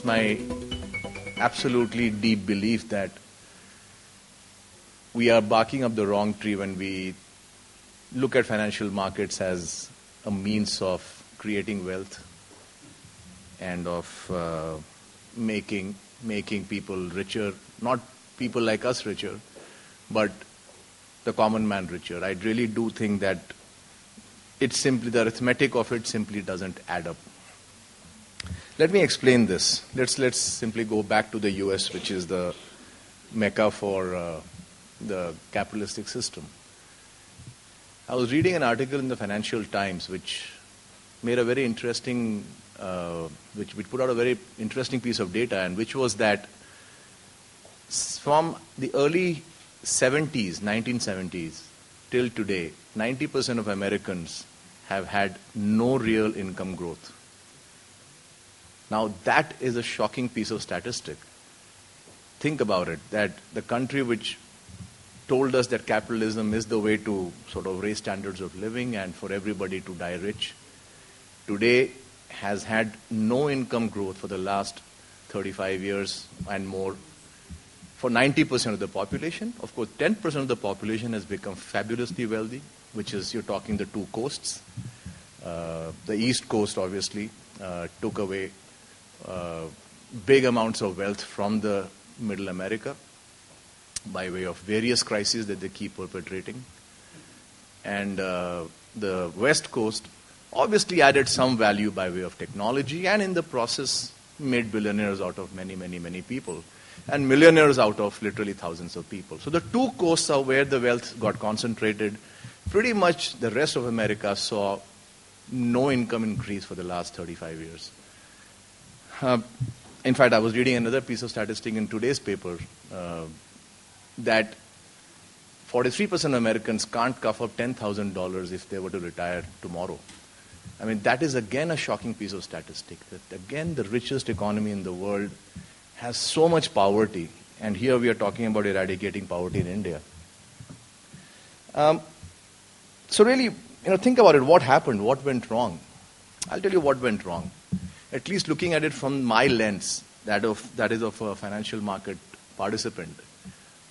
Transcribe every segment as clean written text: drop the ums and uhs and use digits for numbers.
it's my absolutely deep belief that we are barking up the wrong tree when we look at financial markets as a means of creating wealth and of making people richer, not people like us richer, but the common man richer. I really do think that it's simply, the arithmetic of it simply doesn't add up. Let me explain this. Let's simply go back to the US, which is the mecca for the capitalistic system. I was reading an article in the Financial Times which made a very interesting, which put out a very interesting piece of data, and which was that from the early 1970s, till today, 90% of Americans have had no real income growth. Now that is a shocking piece of statistic. Think about it, that the country which told us that capitalism is the way to sort of raise standards of living and for everybody to die rich, today has had no income growth for the last 35 years and more for 90% of the population. Of course, 10% of the population has become fabulously wealthy, which is, you're talking the two coasts. The East Coast obviously took away big amounts of wealth from the Middle America by way of various crises that they keep perpetrating. And the West Coast obviously added some value by way of technology, and in the process made billionaires out of many, many, many people, and millionaires out of literally thousands of people. So the two coasts are where the wealth got concentrated. Pretty much the rest of America saw no income increase for the last 35 years. In fact, I was reading another piece of statistic in today's paper that 43% of Americans can't cough up $10,000 if they were to retire tomorrow. I mean, that is again a shocking piece of statistic. That again, the richest economy in the world has so much poverty, and here we are talking about eradicating poverty in India. So really, think about it. What happened? What went wrong? I'll tell you what went wrong. At least looking at it from my lens, that is of a financial market participant.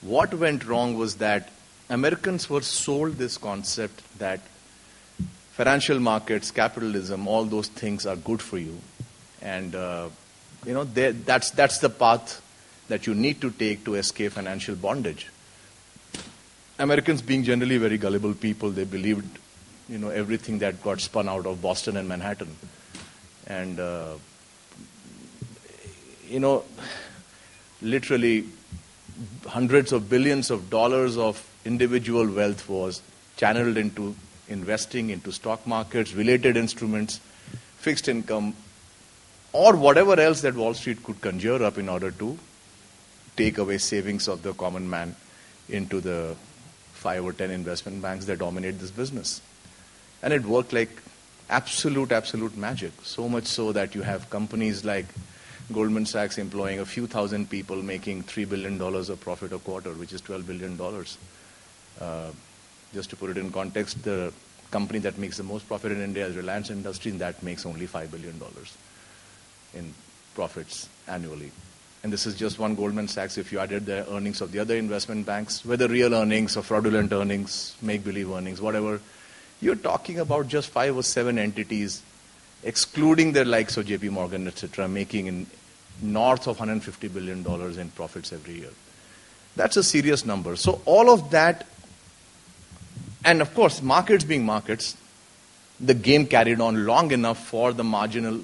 What went wrong was that Americans were sold this concept that financial markets, capitalism, all those things are good for you, and that's the path that you need to take to escape financial bondage. Americans, being generally very gullible people, they believed everything that got spun out of Boston and Manhattan, and literally hundreds of billions of dollars of individual wealth was channeled into investing, into stock markets, related instruments, fixed income, or whatever else that Wall Street could conjure up in order to take away savings of the common man into the 5 or 10 investment banks that dominate this business. And it worked like absolute magic, so much so that you have companies like Goldman Sachs employing a few thousand people making $3 billion of profit a quarter, which is $12 billion. Just to put it in context, the company that makes the most profit in India is Reliance Industries, and that makes only $5 billion in profits annually. And this is just one Goldman Sachs. If you added the earnings of the other investment banks, whether real earnings or fraudulent earnings, make-believe earnings, whatever, you're talking about just 5 or 7 entities, excluding their likes of JP Morgan, etc., making in north of $150 billion in profits every year. That's a serious number. So all of that, and of course, markets being markets, the game carried on long enough for the marginal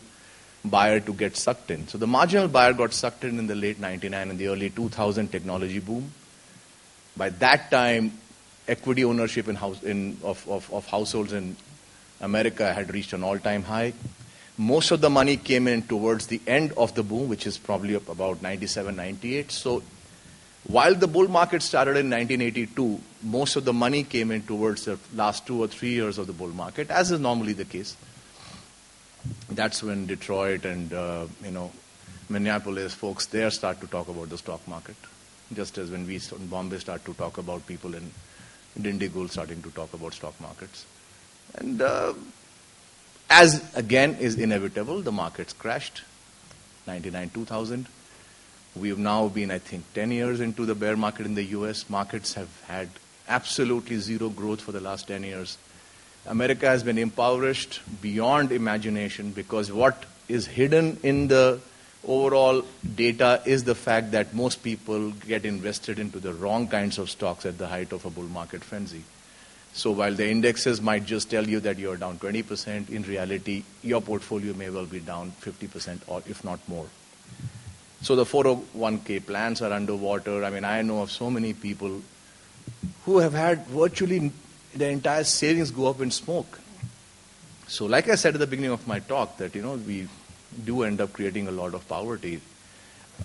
buyer to get sucked in. So the marginal buyer got sucked in the late 99 and the early 2000 technology boom. By that time, equity ownership of households in America had reached an all-time high. Most of the money came in towards the end of the boom, which is probably about 97, 98. So while the bull market started in 1982, most of the money came in towards the last 2 or 3 years of the bull market, as is normally the case. That's when Detroit and Minneapolis folks there start to talk about the stock market, just as when we in Bombay start to talk about people in Dindigul starting to talk about stock markets. And as again is inevitable, the markets crashed. 99, 2000. We've now been, I think, 10 years into the bear market in the US. Markets have had absolutely zero growth for the last 10 years. America has been impoverished beyond imagination because what is hidden in the overall data is the fact that most people get invested into the wrong kinds of stocks at the height of a bull market frenzy. So while the indexes might just tell you that you're down 20%, in reality, your portfolio may well be down 50% or if not more. So the 401k plans are underwater. I mean, I know of so many people who have had virtually their entire savings go up in smoke. So like I said at the beginning of my talk, that, we do end up creating a lot of poverty,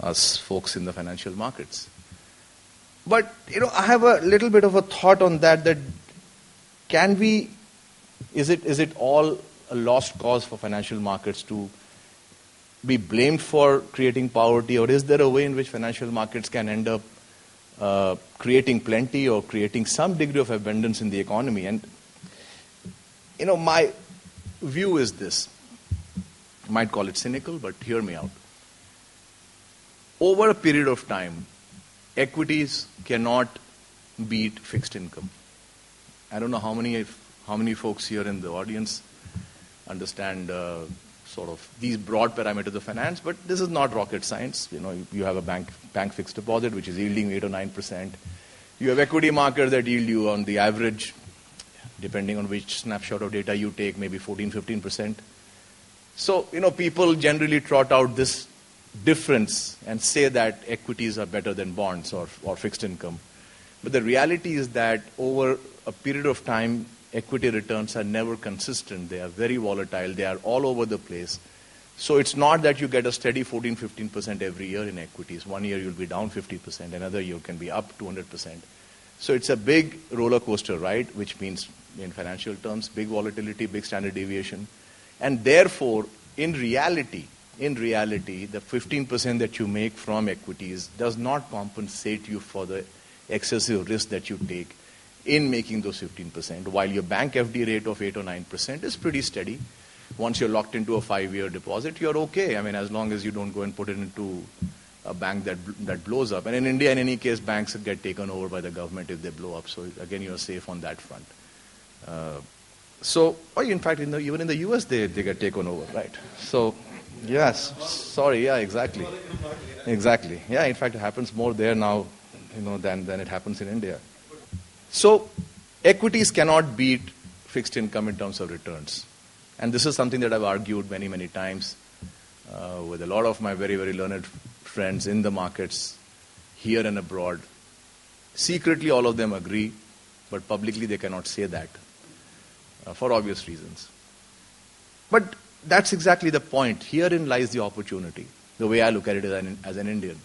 us folks in the financial markets. But, I have a little bit of a thought on that is it all a lost cause for financial markets to be blamed for creating poverty, or is there a way in which financial markets can end up creating plenty or creating some degree of abundance in the economy? And, my view is this. You might call it cynical, but hear me out. Over a period of time, equities cannot beat fixed income. I don't know how many folks here in the audience understand sort of these broad parameters of finance, but this is not rocket science. You have a bank fixed deposit which is yielding 8 or 9%. You have equity markets that yield you on the average, depending on which snapshot of data you take, maybe 14, 15%. So, people generally trot out this difference and say that equities are better than bonds or fixed income. But the reality is that over a period of time, equity returns are never consistent. They are very volatile. They are all over the place. So it's not that you get a steady 14, 15% every year in equities. One year you'll be down 50%. Another year can be up 200%. So it's a big roller coaster ride, which means in financial terms, big volatility, big standard deviation. And therefore, in reality, the 15% that you make from equities does not compensate you for the excessive risk that you take in making those 15%, while your bank FD rate of 8 or 9% is pretty steady. Once you're locked into a 5-year deposit, you're okay. I mean, as long as you don't go and put it into a bank that blows up. And in India, in any case, banks get taken over by the government if they blow up. So again, you're safe on that front. In fact, even in the US, they get taken over, right? So, yes, sorry, yeah, exactly. Exactly. Yeah, in fact, it happens more there now, than it happens in India. So, equities cannot beat fixed income in terms of returns. And this is something that I've argued many, many times with a lot of my very, very learned friends in the markets here and abroad. Secretly, all of them agree, but publicly they cannot say that for obvious reasons. But that's exactly the point. Herein lies the opportunity, the way I look at it as an Indian.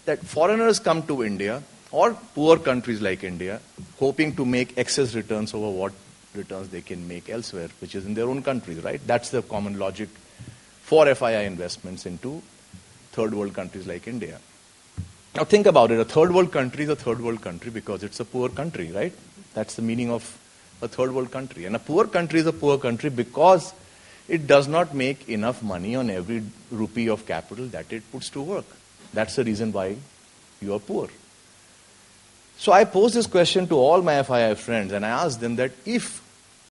That foreigners come to India, or poor countries like India, hoping to make excess returns over what returns they can make elsewhere, which is in their own countries, right? That's the common logic for FII investments into third world countries like India. Now think about it. A third world country is a third world country because it's a poor country, right? That's the meaning of a third world country. And a poor country is a poor country because it does not make enough money on every rupee of capital that it puts to work. That's the reason why you are poor. So I posed this question to all my FII friends, and I asked them that if